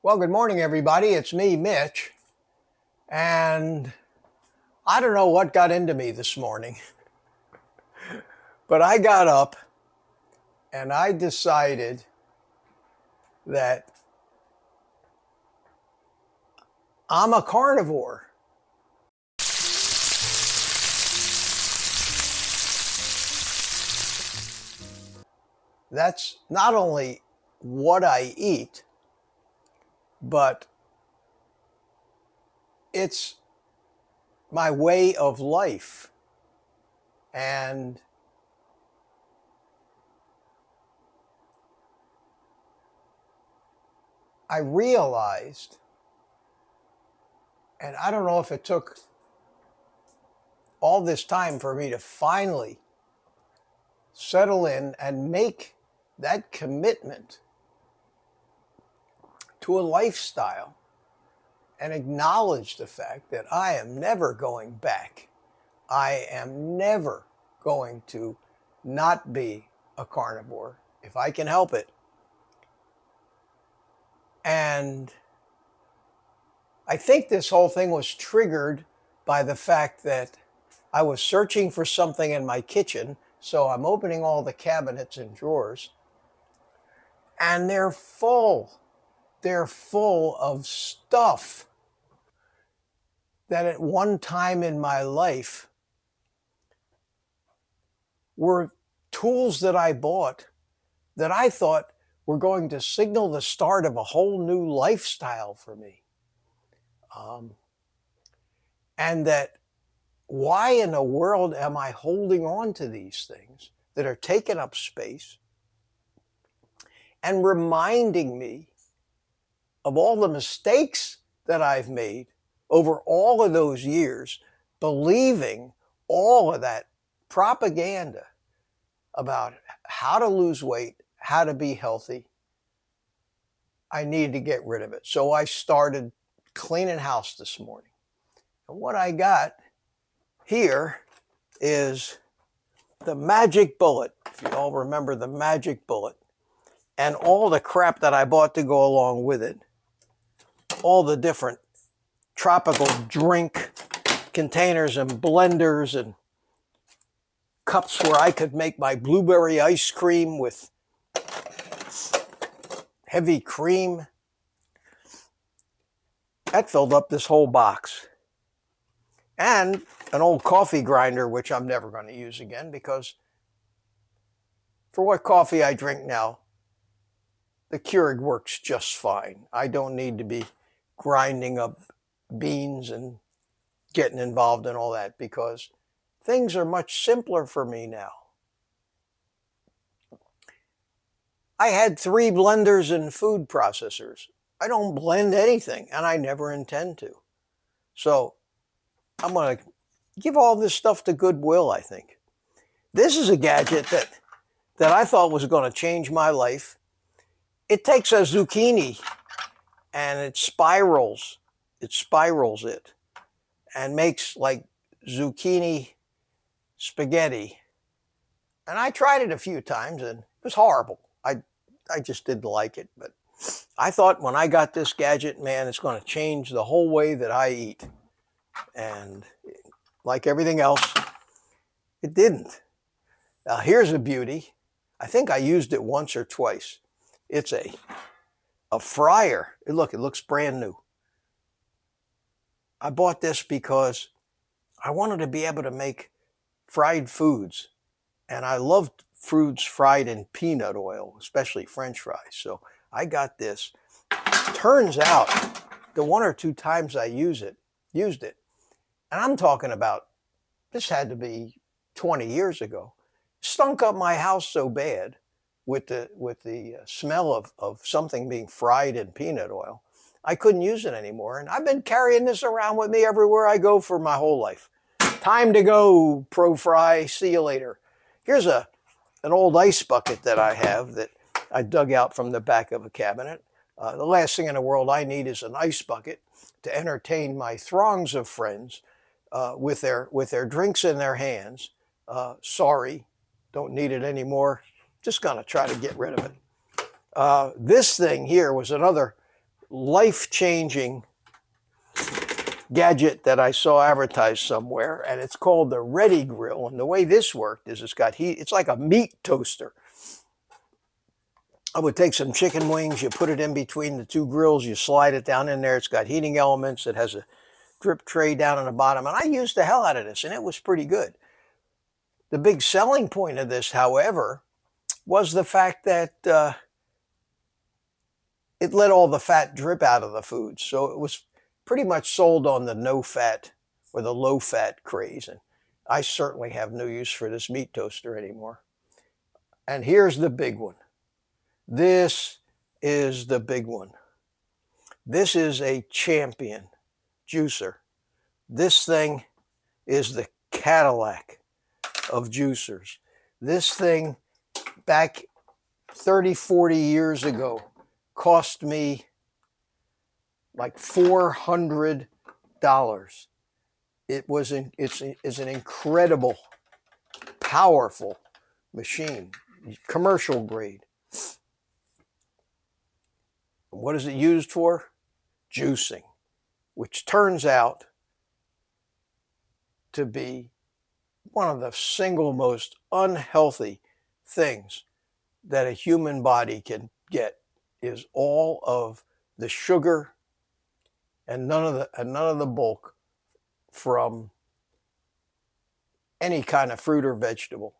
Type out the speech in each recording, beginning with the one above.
Well, good morning, everybody. It's me, Mitch. And I don't know what got into me this morning, but I got up and I decided that I'm a carnivore. That's not only what I eat, but it's my way of life. And I realized, and I don't know if it took all this time for me to finally settle in and make that commitment to a lifestyle and acknowledge the fact that I am never going back. I am never going to not be a carnivore if I can help it. And I think this whole thing was triggered by the fact that I was searching for something in my kitchen. So I'm opening all the cabinets and drawers, and they're full of stuff that at one time in my life were tools that I bought that I thought were going to signal the start of a whole new lifestyle for me. And that why in the world am I holding on to these things that are taking up space and reminding me of all the mistakes that I've made over all of those years, believing all of that propaganda about how to lose weight, how to be healthy. I needed to get rid of it. So I started cleaning house this morning. And what I got here is the magic bullet. If you all remember the magic bullet, and all the crap that I bought to go along with it, all the different tropical drink containers and blenders and cups where I could make my blueberry ice cream with heavy cream. That filled up this whole box. And an old coffee grinder, which I'm never going to use again, because for what coffee I drink now, the Keurig works just fine. I don't need to be grinding up beans and getting involved in all that, because things are much simpler for me now. I had 3 blenders and food processors. I don't blend anything, and I never intend to. So I'm going to give all this stuff to Goodwill, I think. This is a gadget that I thought was going to change my life. It takes a zucchini and it spirals it and makes like zucchini spaghetti. And I tried it a few times and it was horrible. I just didn't like it. But I thought when I got this gadget, man, it's going to change the whole way that I eat. And like everything else, it didn't. Now here's a beauty. I think I used it once or twice. It's a fryer. Look, it looks brand new. I bought this because I wanted to be able to make fried foods. And I loved foods fried in peanut oil, especially French fries. So I got this. Turns out the 1 or 2 times I used it, and I'm talking about, this had to be 20 years ago, stunk up my house so bad with the smell of something being fried in peanut oil, I couldn't use it anymore. And I've been carrying this around with me everywhere I go for my whole life. Time to go, Pro Fry. See you later. Here's an old ice bucket that I have that I dug out from the back of a cabinet. The last thing in the world I need is an ice bucket to entertain my throngs of friends with their drinks in their hands. Sorry, don't need it anymore. Just gonna try to get rid of it. This thing here was another life-changing gadget that I saw advertised somewhere, and it's called the Ready Grill. And the way this worked is it's got heat. It's like a meat toaster. I would take some chicken wings, you put it in between the two grills, you slide it down in there. It's got heating elements. It has a drip tray down on the bottom, and I used the hell out of this, and it was pretty good. The big selling point of this, however, was the fact that it let all the fat drip out of the food. So it was pretty much sold on the no fat or the low fat craze. And I certainly have no use for this meat toaster anymore. And here's the big one. This is the big one. This is a champion juicer. This thing is the Cadillac of juicers. This thing back 30, 40 years ago cost me like $400. It's an incredible, powerful machine, commercial grade. What is it used for? Juicing, which turns out to be one of the single most unhealthy things that a human body can get, is all of the sugar and none of the bulk from any kind of fruit or vegetable.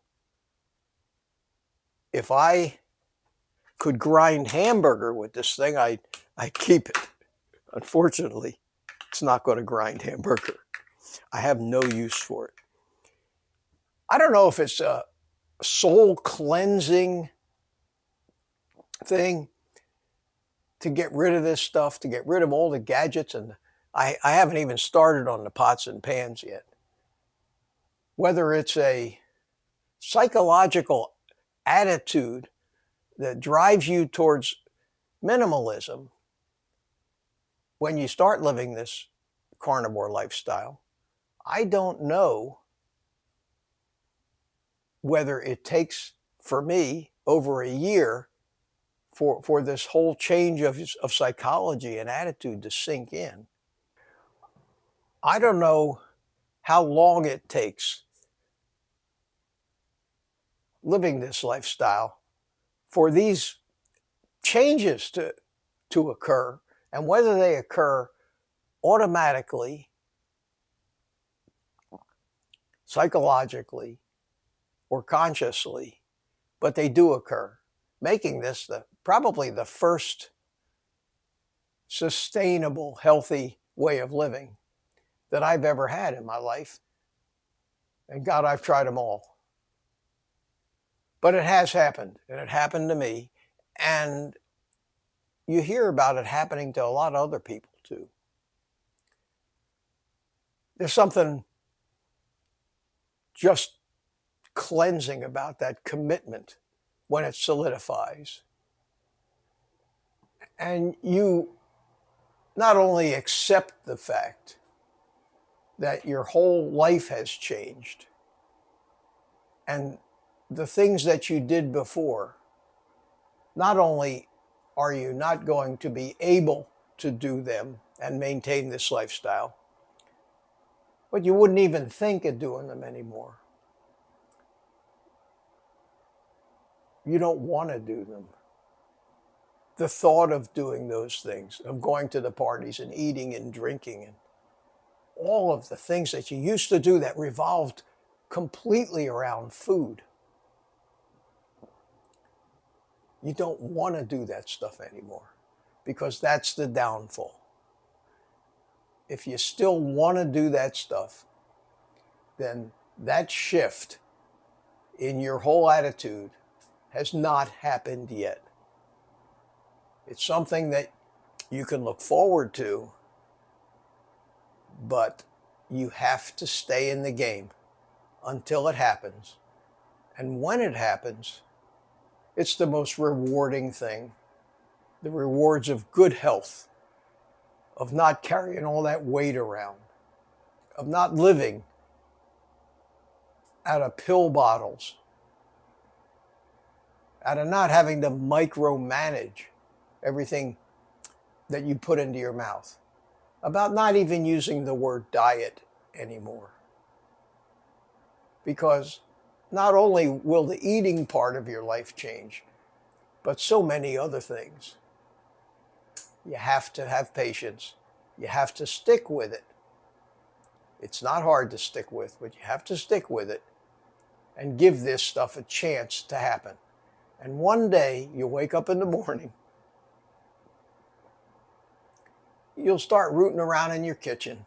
If I could grind hamburger with this thing, I'd keep it. Unfortunately, it's not going to grind hamburger. I have no use for it. I don't know if it's a soul cleansing thing to get rid of this stuff, to get rid of all the gadgets, and I haven't even started on the pots and pans yet. Whether it's a psychological attitude that drives you towards minimalism when you start living this carnivore lifestyle, I don't know whether it takes, for me, over a year for this whole change of psychology and attitude to sink in. I don't know how long it takes living this lifestyle for these changes to occur, and whether they occur automatically, psychologically, or consciously, but they do occur, making this probably the first sustainable, healthy way of living that I've ever had in my life. And God, I've tried them all. But it has happened, and it happened to me. And you hear about it happening to a lot of other people too. There's something just cleansing about that commitment when it solidifies. And you not only accept the fact that your whole life has changed, and the things that you did before, not only are you not going to be able to do them and maintain this lifestyle, but you wouldn't even think of doing them anymore. You don't want to do them. The thought of doing those things, of going to the parties and eating and drinking and all of the things that you used to do that revolved completely around food. You don't want to do that stuff anymore, because that's the downfall. If you still want to do that stuff, then that shift in your whole attitude has not happened yet. It's something that you can look forward to, but you have to stay in the game until it happens. And when it happens, it's the most rewarding thing. The rewards of good health, of not carrying all that weight around, of not living out of pill bottles, out of not having to micromanage everything that you put into your mouth, about not even using the word diet anymore. Because not only will the eating part of your life change, but so many other things. You have to have patience. You have to stick with it. It's not hard to stick with, but you have to stick with it and give this stuff a chance to happen. And one day you wake up in the morning, you'll start rooting around in your kitchen.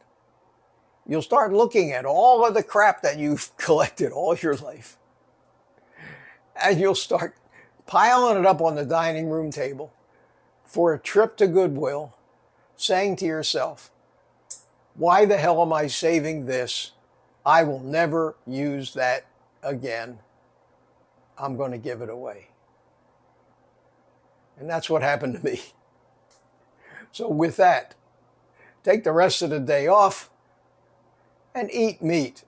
You'll start looking at all of the crap that you've collected all your life. And you'll start piling it up on the dining room table for a trip to Goodwill, saying to yourself, why the hell am I saving this? I will never use that again. I'm going to give it away. And that's what happened to me. So with that, take the rest of the day off and eat meat.